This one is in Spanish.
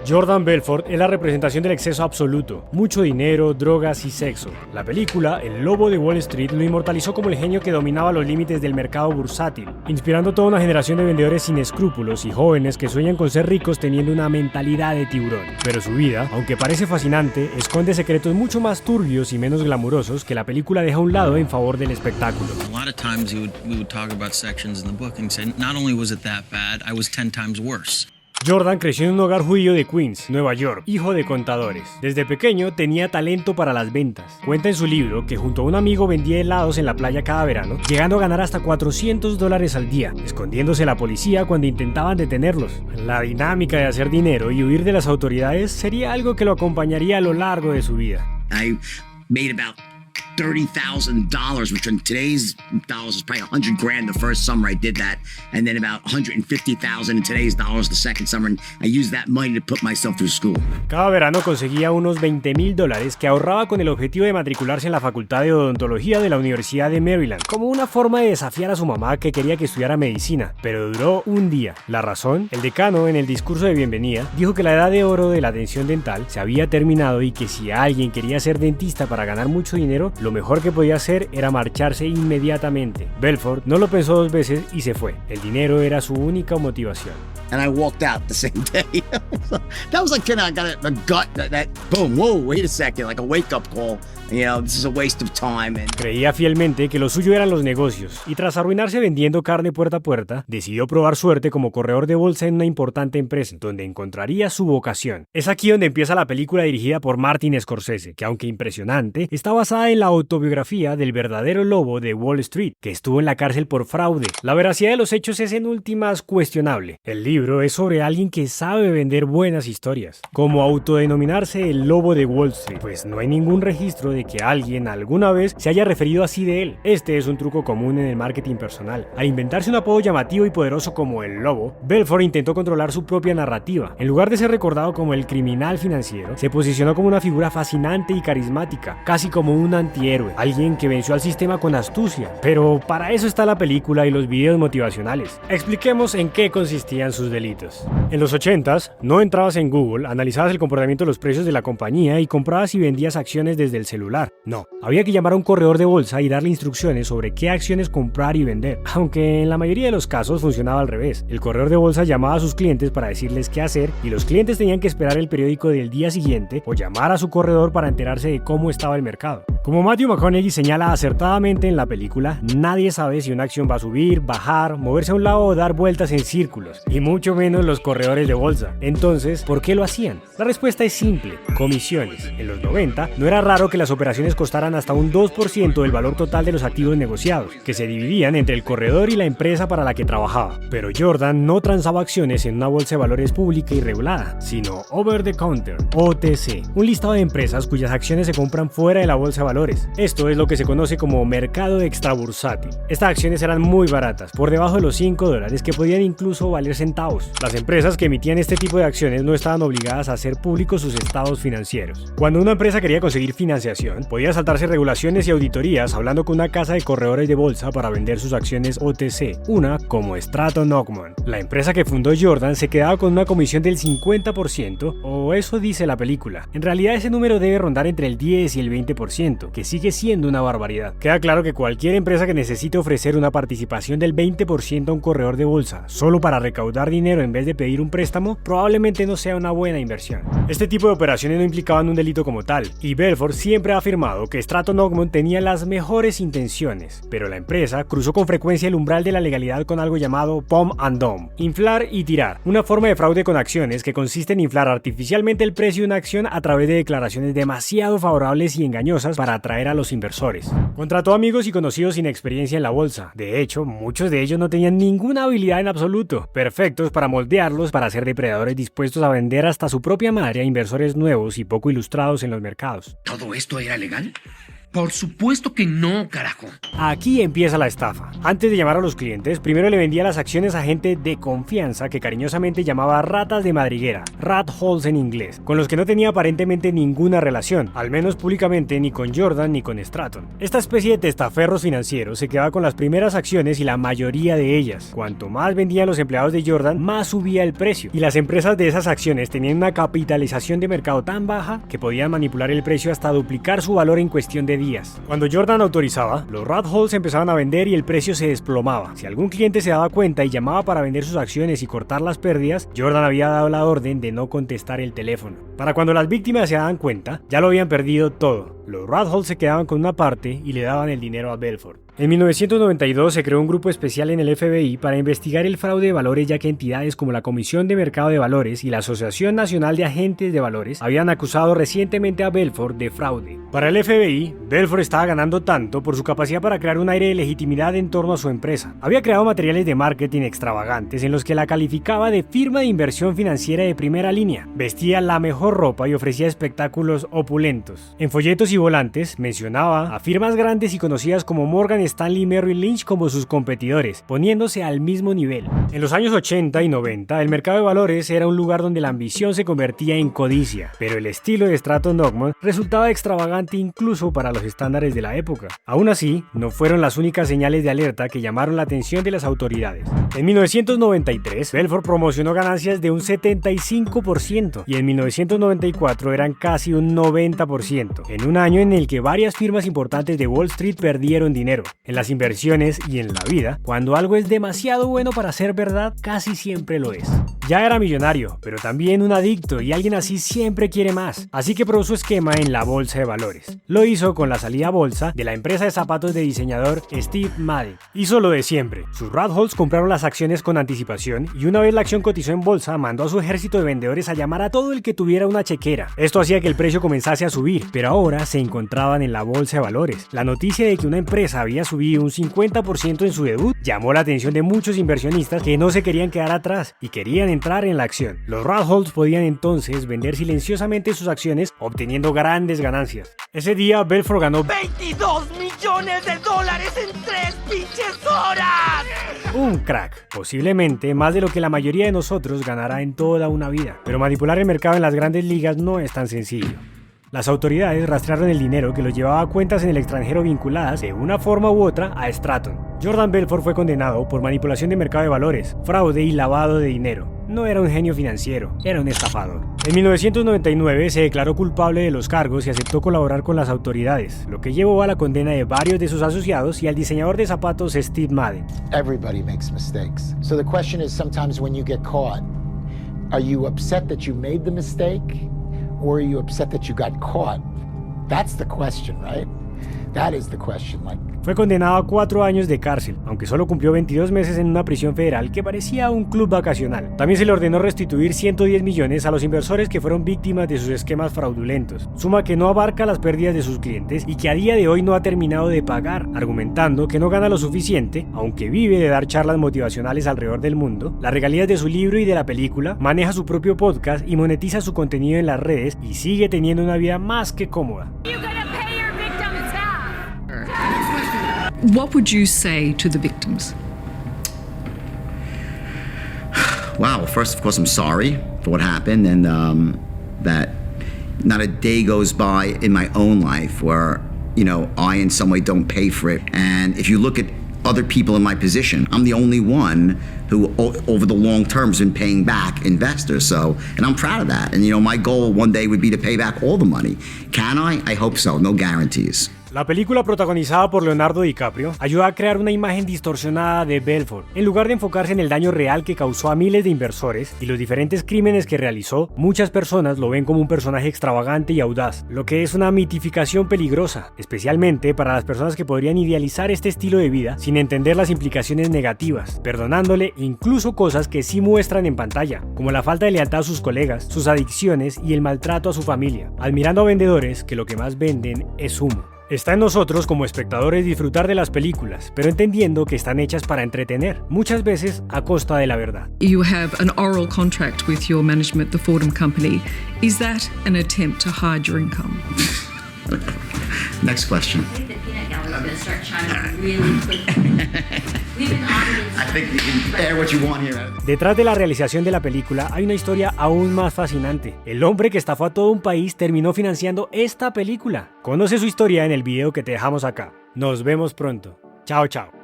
Jordan Belfort es la representación del exceso absoluto, mucho dinero, drogas y sexo. La película, El Lobo de Wall Street, lo inmortalizó como el genio que dominaba los límites del mercado bursátil, inspirando a toda una generación de vendedores sin escrúpulos y jóvenes que sueñan con ser ricos teniendo una mentalidad de tiburón. Pero su vida, aunque parece fascinante, esconde secretos mucho más turbios y menos glamurosos que la película deja a un lado en favor del espectáculo. A lot of times we would talk about sections in the book and say, not only was it that bad, I was 10 times worse. Jordan creció en un hogar judío de Queens, Nueva York, hijo de contadores. Desde pequeño tenía talento para las ventas. Cuenta en su libro que junto a un amigo vendía helados en la playa cada verano, llegando a ganar hasta $400 al día, escondiéndose la policía cuando intentaban detenerlos. La dinámica de hacer dinero y huir de las autoridades sería algo que lo acompañaría a lo largo de su vida. I made about $30,000, which in today's dollars is probably $100,000 the first summer I did that, and then about $150,000 in today's dollars the second summer, and I used that money to put myself through school. Cada verano conseguía unos $20,000 que ahorraba con el objetivo de matricularse en la Facultad de Odontología de la Universidad de Maryland, como una forma de desafiar a su mamá que quería que estudiara medicina, pero duró un día. ¿La razón? El decano, en el discurso de bienvenida, dijo que la edad de oro de la atención dental se había terminado y que si alguien quería ser dentista para ganar mucho dinero, lo mejor que podía hacer era marcharse inmediatamente. Belfort no lo pensó dos veces y se fue. El dinero era su única motivación. And I walked out the same day. That was like kind of got a gut that boom, whoa, wait a second, like a wake up call. You know, this is a waste of time. Creía fielmente que lo suyo eran los negocios y tras arruinarse vendiendo carne puerta a puerta, decidió probar suerte como corredor de bolsa en una importante empresa, donde encontraría su vocación. Es aquí donde empieza la película dirigida por Martin Scorsese, que aunque impresionante, está basada en la autobiografía del verdadero lobo de Wall Street, que estuvo en la cárcel por fraude. La veracidad de los hechos es en últimas cuestionable. El libro es sobre alguien que sabe vender buenas historias. Como autodenominarse el lobo de Wall Street, pues no hay ningún registro de que alguien alguna vez se haya referido así de él. Este es un truco común en el marketing personal. Al inventarse un apodo llamativo y poderoso como el lobo, Belfort intentó controlar su propia narrativa. En lugar de ser recordado como el criminal financiero, se posicionó como una figura fascinante y carismática, casi como un antihéroe, alguien que venció al sistema con astucia. Pero para eso está la película y los videos motivacionales. Expliquemos en qué consistían sus delitos. En los 80s, no entrabas en Google, analizabas el comportamiento de los precios de la compañía y comprabas y vendías acciones desde el celular. No, había que llamar a un corredor de bolsa y darle instrucciones sobre qué acciones comprar y vender, aunque en la mayoría de los casos funcionaba al revés. El corredor de bolsa llamaba a sus clientes para decirles qué hacer y los clientes tenían que esperar el periódico del día siguiente o llamar a su corredor para enterarse de cómo estaba el mercado. Como Matthew McConaughey señala acertadamente en la película, nadie sabe si una acción va a subir, bajar, moverse a un lado o dar vueltas en círculos, y mucho menos los corredores de bolsa. Entonces, ¿por qué lo hacían? La respuesta es simple: comisiones. En los 90 no era raro que las operaciones costaran hasta un 2% del valor total de los activos negociados, que se dividían entre el corredor y la empresa para la que trabajaba. Pero Jordan no transaba acciones en una bolsa de valores pública y regulada, sino over the counter, OTC, un listado de empresas cuyas acciones se compran fuera de la bolsa de valores. Esto es lo que se conoce como mercado extrabursátil. Estas acciones eran muy baratas, por debajo de los $5, que podían incluso valer centavos. Las empresas que emitían este tipo de acciones no estaban obligadas a hacer públicos sus estados financieros. Cuando una empresa quería conseguir financiación, podía saltarse regulaciones y auditorías hablando con una casa de corredores de bolsa para vender sus acciones OTC, una como Stratton Ogman. La empresa que fundó Jordan se quedaba con una comisión del 50%, o eso dice la película. En realidad ese número debe rondar entre el 10 y el 20%, que sigue siendo una barbaridad. Queda claro que cualquier empresa que necesite ofrecer una participación del 20% a un corredor de bolsa solo para recaudar dinero en vez de pedir un préstamo, probablemente no sea una buena inversión. Este tipo de operaciones no implicaban un delito como tal, y Belfort siempre ha afirmado que Stratton Ogman tenía las mejores intenciones, pero la empresa cruzó con frecuencia el umbral de la legalidad con algo llamado pump and dump, inflar y tirar, una forma de fraude con acciones que consiste en inflar artificialmente el precio de una acción a través de declaraciones demasiado favorables y engañosas para atraer a los inversores. Contrató amigos y conocidos sin experiencia en la bolsa. De hecho, muchos de ellos no tenían ninguna habilidad en absoluto, perfectos para moldearlos para ser depredadores dispuestos a vender hasta su propia madre a inversores nuevos y poco ilustrados en los mercados. ¿Todo esto era legal? Por supuesto que no, carajo. Aquí empieza la estafa. Antes de llamar a los clientes, primero le vendía las acciones a gente de confianza que cariñosamente llamaba ratas de madriguera, rat holes en inglés, con los que no tenía aparentemente ninguna relación, al menos públicamente ni con Jordan ni con Stratton. Esta especie de testaferros financieros se quedaba con las primeras acciones y la mayoría de ellas. Cuanto más vendían los empleados de Jordan, más subía el precio, y las empresas de esas acciones tenían una capitalización de mercado tan baja que podían manipular el precio hasta duplicar su valor en cuestión de días. Cuando Jordan autorizaba, los rat holes empezaban a vender y el precio se desplomaba. Si algún cliente se daba cuenta y llamaba para vender sus acciones y cortar las pérdidas, Jordan había dado la orden de no contestar el teléfono. Para cuando las víctimas se daban cuenta, ya lo habían perdido todo. Los rat holes se quedaban con una parte y le daban el dinero a Belfort. En 1992 se creó un grupo especial en el FBI para investigar el fraude de valores, ya que entidades como la Comisión de Mercado de Valores y la Asociación Nacional de Agentes de Valores habían acusado recientemente a Belfort de fraude. Para el FBI, Belfort estaba ganando tanto por su capacidad para crear un aire de legitimidad en torno a su empresa. Había creado materiales de marketing extravagantes en los que la calificaba de firma de inversión financiera de primera línea. Vestía la mejor ropa y ofrecía espectáculos opulentos. En folletos y volantes mencionaba a firmas grandes y conocidas como Morgan Stanley y Merrill Lynch como sus competidores, poniéndose al mismo nivel. En los años 80 y 90, el mercado de valores era un lugar donde la ambición se convertía en codicia, pero el estilo de Stratton Ogman resultaba extravagante incluso para los estándares de la época. Aún así, no fueron las únicas señales de alerta que llamaron la atención de las autoridades. En 1993, Belfort promocionó ganancias de un 75% y en 1994 eran casi un 90%, en un año en el que varias firmas importantes de Wall Street perdieron dinero. En las inversiones y en la vida, cuando algo es demasiado bueno para ser verdad, casi siempre lo es. Ya era millonario, pero también un adicto, y alguien así siempre quiere más. Así que probó su esquema en la bolsa de valores. Lo hizo con la salida a bolsa de la empresa de zapatos de diseñador Steve Madden. Hizo lo de siempre. Sus rat holes compraron las acciones con anticipación y una vez la acción cotizó en bolsa, mandó a su ejército de vendedores a llamar a todo el que tuviera una chequera. Esto hacía que el precio comenzase a subir, pero ahora se encontraban en la bolsa de valores. La noticia de que una empresa había subido un 50% en su debut llamó la atención de muchos inversionistas que no se querían quedar atrás y querían entrar en la acción. Los rat holes podían entonces vender silenciosamente sus acciones, obteniendo grandes ganancias. Ese día Belfort ganó $22 millones en 3 pinches horas. Un crack, posiblemente más de lo que la mayoría de nosotros ganará en toda una vida. Pero manipular el mercado en las grandes ligas no es tan sencillo. Las autoridades rastrearon el dinero que los llevaba a cuentas en el extranjero vinculadas de una forma u otra a Stratton. Jordan Belfort fue condenado por manipulación de mercado de valores, fraude y lavado de dinero. No era un genio financiero, era un estafador. En 1999 se declaró culpable de los cargos y aceptó colaborar con las autoridades, lo que llevó a la condena de varios de sus asociados y al diseñador de zapatos Steve Madden. Everybody makes mistakes. So the question is, sometimes when you get caught, are you upset that you made the mistake? Or are you upset that you got caught? That's the question, right? That is the question. Fue condenado a 4 años de cárcel, aunque solo cumplió 22 meses en una prisión federal que parecía un club vacacional. También se le ordenó restituir 110 millones a los inversores que fueron víctimas de sus esquemas fraudulentos, suma que no abarca las pérdidas de sus clientes y que a día de hoy no ha terminado de pagar, argumentando que no gana lo suficiente, aunque vive de dar charlas motivacionales alrededor del mundo, las regalías de su libro y de la película, maneja su propio podcast y monetiza su contenido en las redes y sigue teniendo una vida más que cómoda. What would you say to the victims? Wow, first, of course, I'm sorry for what happened, and that not a day goes by in my own life where, you know, I in some way don't pay for it. And if you look at other people in my position, I'm the only one who over the long term has been paying back investors. So, and I'm proud of that. And, you know, my goal one day would be to pay back all the money. Can I? I hope so. No guarantees. La película, protagonizada por Leonardo DiCaprio, ayuda a crear una imagen distorsionada de Belfort. En lugar de enfocarse en el daño real que causó a miles de inversores y los diferentes crímenes que realizó, muchas personas lo ven como un personaje extravagante y audaz, lo que es una mitificación peligrosa, especialmente para las personas que podrían idealizar este estilo de vida sin entender las implicaciones negativas, perdonándole incluso cosas que sí muestran en pantalla, como la falta de lealtad a sus colegas, sus adicciones y el maltrato a su familia, admirando a vendedores que lo que más venden es humo. Está en nosotros como espectadores disfrutar de las películas, pero entendiendo que están hechas para entretener, muchas veces a costa de la verdad. You have an oral contract with your management, the Fordham Company. Is that an attempt to hide your income? Next question. I think the peanut gallery is going to start chiming really quickly. We've been audited. I think you can air what you want here. Detrás de la realización de la película hay una historia aún más fascinante. El hombre que estafó a todo un país terminó financiando esta película. Conoce su historia en el video que te dejamos acá. Nos vemos pronto. Chao, chao.